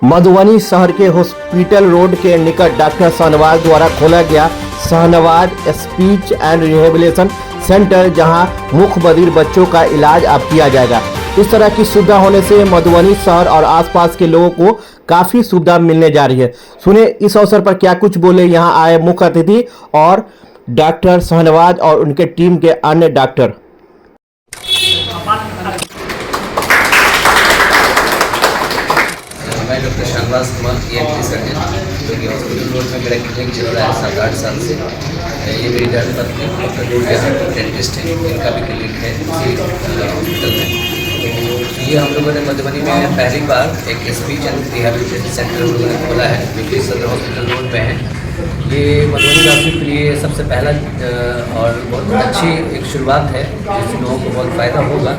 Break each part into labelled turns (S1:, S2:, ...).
S1: मधुबनी शहर के hospital road के निकट डॉक्टर शाहनवाज द्वारा खोला गया Shahnawaz speech and rehabilitation centre, जहां मुख्य बधिर बच्चों का इलाज अब किया जाएगा। इस तरह की सुविधा होने से मधुबनी शहर और आसपास के लोगों को काफी सुविधा मिलने जा रही है। सुने इस अवसर पर क्या कुछ बोले यहां आए मुख्य अतिथि और डॉक्टर शाहनवाज और उनके टीम के अन्य डॉक्टर।
S2: मैं doctor Shahnawaz Kumar ENT surgeon, जो कि हॉस्पिटल रोड में मेरा क्लिनिक चल रहा है 7-8 साल से। ये मेरी धर्मपत्नी डॉक्टर रूबिया डेंटिस्ट है, इनका भी क्लिनिक है इसी हॉस्पिटल में। तो ये हम लोगों ने मधुबनी में पहली बार एक स्पीच एंड रिहेबिलिटेशन सेंटर हम लोगों ने खोला है, जो कि सदर हॉस्पिटल रोड पे है। ये मधुबनी वासियों के लिए सबसे पहला और बहुत अच्छी एक शुरुआत है, जिससे लोगों को बहुत फ़ायदा होगा।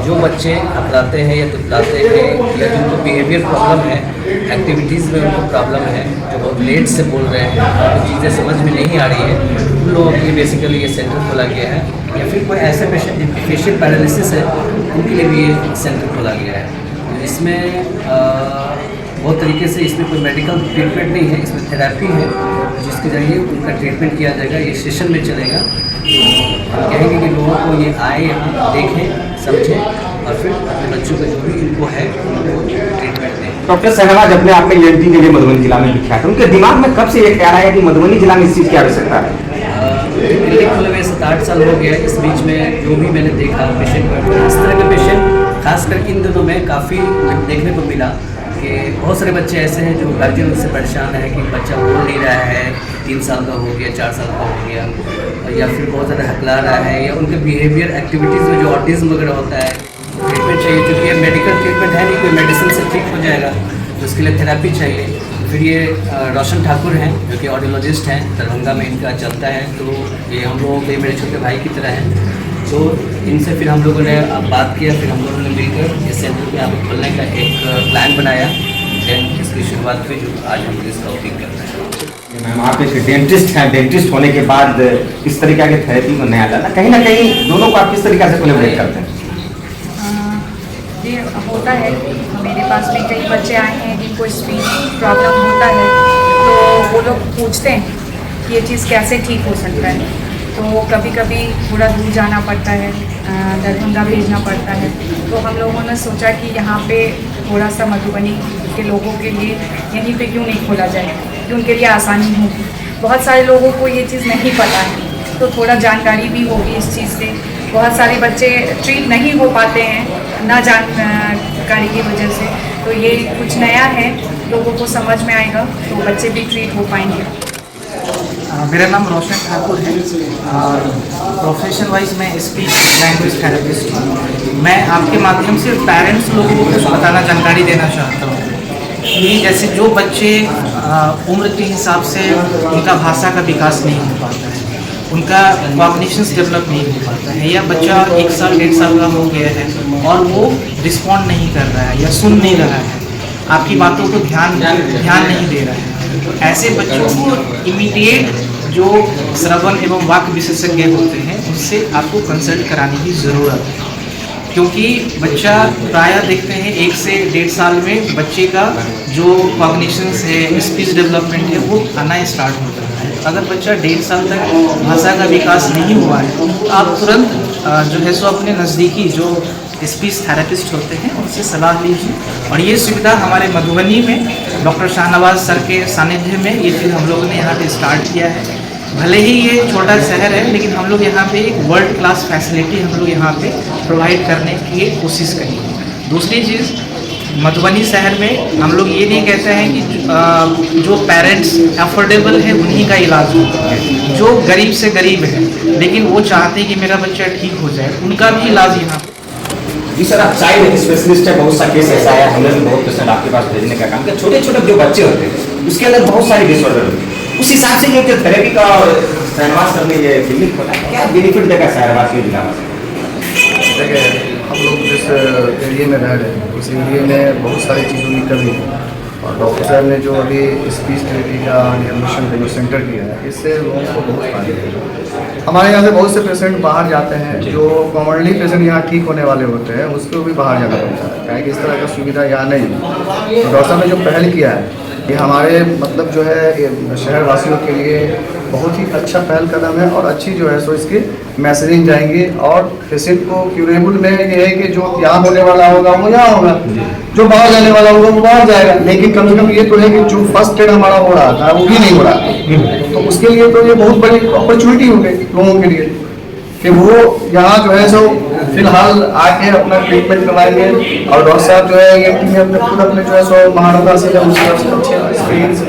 S2: जो बच्चे अपनाते हैं या तुतलाते हैं या जिनको बिहेवियर प्रॉब्लम है, एक्टिविटीज़ में उनको प्रॉब्लम है, जो बहुत लेट से बोल रहे हैं, उनको चीज़ें समझ में नहीं आ रही है, उन लोगों के लिए बेसिकली ये सेंटर खोला गया है। या फिर कोई ऐसे पेशेंट जिनकी फेशियल पैरालिसिस है, उनके लिए भी ये सेंटर खोला गया है। इसमें बहुत तरीके से इसमें कोई मेडिकल ट्रीटमेंट नहीं है, इसमें थेरेपी है, जिसके जरिए उनका ट्रीटमेंट किया जाएगा। ये सेशन में चलेगा। हम कहेंगे कि लोगों को ये आए, यहाँ देखें, समझें और फिर अपने बच्चों का जो भी इनको है उनको ट्रीटमेंट दें।
S3: डॉक्टर शाहनवाज अपने आप में ENT के लिए मधुबनी जिला में विख्यात है। उनके दिमाग में कब से ये ख्याल आया कि मधुबनी जिला में इस चीज़ की आवश्यकता है?
S2: क्लिनिक खुले हुए 7-8 साल हो गया। इस बीच में जो भी मैंने देखा पेशेंट को, इस तरह के पेशेंट खासकर इन दिनों में काफ़ी देखने को मिला कि बहुत सारे बच्चे ऐसे हैं जो गार्जियन उससे परेशान है कि बच्चा बोल नहीं रहा है, 3 साल का हो गया, 4 साल का हो गया, या फिर बहुत ज़्यादा हकला रहा है, या उनके बिहेवियर एक्टिविटीज़ में जो ऑटिज्म वगैरह होता है, ट्रीटमेंट चाहिए। क्योंकि ये मेडिकल ट्रीटमेंट है नहीं, कोई मेडिसिन से ठीक हो जाएगा, तो उसके लिए थेरेपी चाहिए। फिर ये रोशन ठाकुर हैं, जो कि ऑडियोलॉजिस्ट हैं, दरभंगा में इनका चलता है। तो ये हम लोगों के मेरे छोटे भाई की तरह हैं। तो इनसे फिर हम लोगों ने बात किया, फिर हम लोगों ने मिलकर इस सेंटर में यहाँ खोलने का एक प्लान बनाया। देन इसकी शुरुआत हुई, जो आज हम इसका ओपनिंग कर रहे हैं।
S3: मैम, आप एक डेंटिस्ट हैं, डेंटिस्ट होने के बाद इस तरीके के थेरेपी को नया लाना, कहीं ना कहीं दोनों को आप किस तरीके से कोलैबोरेट करते हैं?
S4: ये होता है, मेरे पास में कई बच्चे आए हैं जिनको स्पीच प्रॉब्लम होता है, तो वो लोग पूछते हैं कि ये चीज़ कैसे ठीक हो सकता है। तो कभी कभी थोड़ा दूर जाना पड़ता है, दरभंगा भेजना पड़ता है। तो हम लोगों ने सोचा कि यहाँ पे थोड़ा सा मधुबनी के लोगों के लिए यहीं पे क्यों नहीं खोला जाए, कि उनके लिए आसानी होगी। बहुत सारे लोगों को ये चीज़ नहीं पता है, तो थोड़ा जानकारी भी होगी इस चीज़ से। बहुत सारे बच्चे ट्रीट नहीं हो पाते हैं ना जानकारी की वजह से। तो ये कुछ नया है, लोगों को समझ में आएगा, तो बच्चे भी ट्रीट हो पाएंगे।
S5: मेरा नाम रोशन ठाकुर है और प्रोफेशन वाइज मैं स्पीच लैंग्वेज थेरेपिस्ट हूँ। मैं आपके माध्यम से पेरेंट्स लोगों को कुछ बताना, जानकारी देना चाहता हूँ कि जैसे जो बच्चे उम्र के हिसाब से उनका भाषा का विकास नहीं हो पाता है, उनका कॉग्निशंस डेवलप नहीं हो पाता है, या बच्चा 1 साल 1.5 साल का हो गया है और वो रिस्पॉन्ड नहीं कर रहा है या सुन नहीं रहा है, आपकी बातों को ध्यान नहीं दे रहा है, तो ऐसे बच्चों को इमीडिएट जो श्रवण एवं वाक्य विशेषज्ञ होते हैं उससे आपको कंसल्ट कराने की ज़रूरत है। क्योंकि बच्चा प्रायः देखते हैं 1 से 1.5 साल में बच्चे का जो कॉग्निशंस है, स्पीच डेवलपमेंट है, वो आना स्टार्ट होता है। अगर बच्चा 1.5 साल तक भाषा का विकास नहीं हुआ है, तो आप तुरंत जो है सो अपने नज़दीकी जो स्पीच थेरेपिस्ट होते हैं उनसे सलाह लीजिए। और ये सुविधा हमारे मधुबनी में डॉक्टर शाहनवाज सर के सानिध्य में ये चीज़ हम लोगों ने यहाँ पे स्टार्ट किया है। भले ही ये छोटा शहर है, लेकिन हम लोग यहाँ पे एक वर्ल्ड क्लास फैसिलिटी हम लोग यहाँ पे प्रोवाइड करने की कोशिश करेंगे। दूसरी चीज़, मधुबनी शहर में हम लोग ये नहीं कहते हैं कि जो पेरेंट्स अफोर्डेबल है उन्हीं का इलाज होता है। जो गरीब से गरीब है लेकिन वो चाहते हैं कि मेरा बच्चा ठीक हो जाए, उनका भी इलाज यहाँ।
S3: जी सर, आप चाइल्ड स्पेशलिस्ट है, बहुत सा केस ऐसा है, हमने भी बहुत पेशेंट आपके पास भेजने का काम किया। छोटे छोटे जो बच्चे होते हैं उसके अंदर बहुत सारी डिसऑर्डर होती है, उस हिसाब से ये थेरेपी का शाहनवाज सर ने ये क्लिनिक खोला, क्या बेनिफिट देगा शाहनवाज के जिला में?
S6: देखिए, हम लोग जिस एरिया में रह रहे हैं उस एरिया में बहुत सारी चीज़ों की कमी है, और डॉक्टर साहब ने जो अभी स्पीच थेरेपी का रिहेबिलिटेशन जो सेंटर किया है, इससे लोगों को बहुत फायदा है। हमारे यहाँ से बहुत से पेशेंट बाहर जाते हैं, जो कॉमनली पेशेंट यहाँ ठीक होने वाले होते हैं उसको भी बाहर जाना पड़ता है, क्या कि इस तरह का सुविधा यहाँ नहीं है। डॉक्टर साहब ने जो पहल किया है ये हमारे मतलब जो है ये शहर वासियों के लिए बहुत ही अच्छा पहल कदम है और अच्छी जो है सो इसकी मैसेजिंग जाएंगी और पेशेंट को क्यूरेबल में ये है कि जो यहाँ होने वाला होगा वो यहाँ होगा, जो बाहर जाने वाला होगा वो बाहर जाएगा, लेकिन कम से कम ये तो है कि जो फर्स्ट एड हमारा हो रहा था वो भी नहीं हो रहा, तो उसके लिए तो ये बहुत बड़ी अपॉर्चुनिटी हो गई लोगों के लिए कि वो यहाँ जो है सो फिलहाल आके अपना ट्रीटमेंट करवाएंगे और डॉक्टर साहब जो है ये टीम अपने खुद अपने जो है सो महानता से जब उसके अच्छे एक्सपीरियंस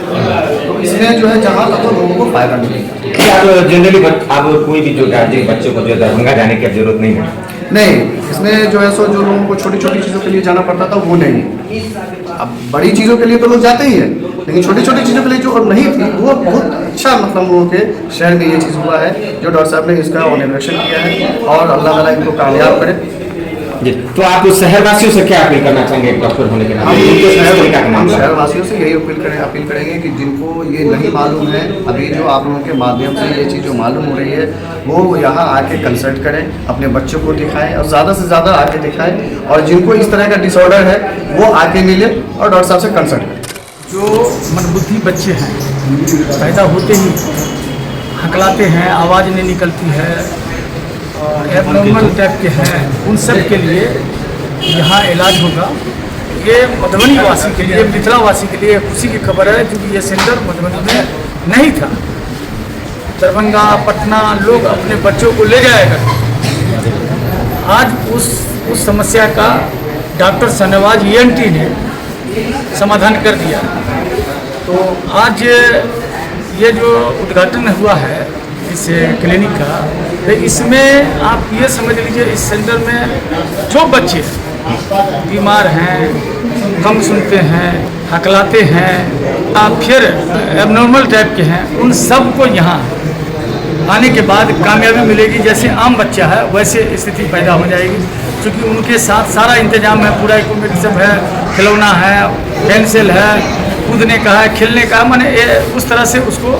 S6: तो इसमें जो है जहाँ तक तो लोगों को फायदा मिलेगा।
S3: आप जनरली आप कोई भी जो गार्जियन बच्चों को जो दरभंगा जाने की जरूरत नहीं है?
S6: नहीं, इसमें जो है सो जो लोगों को छोटी छोटी चीज़ों के लिए जाना पड़ता था वो नहीं, अब बड़ी चीज़ों के लिए तो लोग जाते ही हैं, लेकिन छोटी छोटी चीज़ों के लिए जो अब नहीं थी वो बहुत अच्छा मतलब लोगों के शहर में ये चीज़ हुआ है जो डॉक्टर साहब ने इसका ऑर्गेनाइजेशन किया है और अल्लाह ताला इनको कामयाब करे।
S3: जी, तो आप शहरवासियों से क्या अपील करना चाहेंगे एक डॉक्टर होने के
S6: हम
S3: नाते?
S6: शहरवासियों से यही अपील करेंगे कि जिनको ये नहीं मालूम है, अभी जो आप लोगों के माध्यम से ये चीज़ जो मालूम हो रही है वो यहाँ आके कंसल्ट करें, अपने बच्चों को दिखाएं और ज़्यादा से ज़्यादा आके दिखाएं और जिनको इस तरह का डिसऑर्डर है वो आके मिले और डॉक्टर साहब से कंसल्ट करें।
S7: जो मनबुद्धि बच्चे हैं पैदा होते ही हकलाते हैं, आवाज़ नहीं निकलती है, एबनॉर्मल टाइप के हैं, उन सब के लिए यहाँ इलाज होगा। ये मधुबनी वासी के लिए, मिथिला वासी के लिए खुशी की खबर है क्योंकि ये सेंटर मधुबनी में नहीं था। दरभंगा पटना लोग अपने बच्चों को ले जाया करते, आज उस समस्या का डॉक्टर शाहनवाज ENT ने समाधान कर दिया। तो आज ये जो उद्घाटन हुआ है इस क्लिनिक का, तो इसमें आप ये समझ लीजिए इस सेंटर में जो बच्चे बीमार हैं, कम सुनते हैं, हकलाते हैं, फिर एबनॉर्मल टाइप के हैं, उन सब को यहाँ आने के बाद कामयाबी मिलेगी। जैसे आम बच्चा है वैसे स्थिति पैदा हो जाएगी क्योंकि उनके साथ सारा इंतजाम है, पूरा इक्विपमेंट सब है, खिलौना है, पेंसिल है, कूदने का है, खेलने का है, माने उस तरह से उसको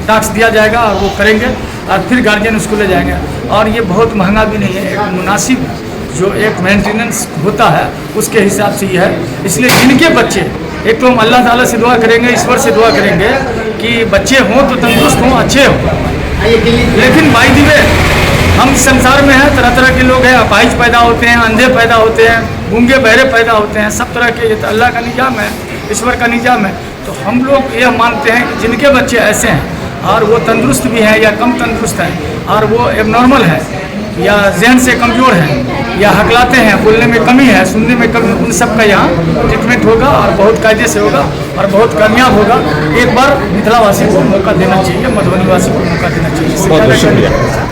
S7: टास्क दिया जाएगा और वो करेंगे और फिर गार्जियन उसको ले जाएंगे। और ये बहुत महंगा भी नहीं है, एक मुनासिब जो एक मेंटेनेंस होता है उसके हिसाब से ही है। इसलिए जिनके बच्चे, एक तो हम अल्लाह ताला से दुआ करेंगे, ईश्वर से दुआ करेंगे कि बच्चे हों तो तंदुरुस्त हों, अच्छे हों, लेकिन बाई दी वे हम संसार में हैं, तरह तरह के लोग हैं, अपाहिज पैदा होते हैं, अंधे पैदा होते हैं, गूंगे बहरे पैदा होते हैं, सब तरह के, ये तो अल्लाह का निजाम है, ईश्वर का निजाम है। तो हम लोग ये मानते हैं कि जिनके बच्चे ऐसे हैं और वो तंदुरुस्त भी हैं या कम तंदुरुस्त हैं और वो एबनॉर्मल है या जहन से कमज़ोर हैं या हकलाते हैं, बोलने में कमी है, सुनने में कमी, उन सब का यहाँ ट्रीटमेंट होगा और बहुत कायदे से होगा और बहुत कामयाब होगा। एक बार मिथिला वासी को मौका देना चाहिए, मधुबनी वासी को मौका देना चाहिए।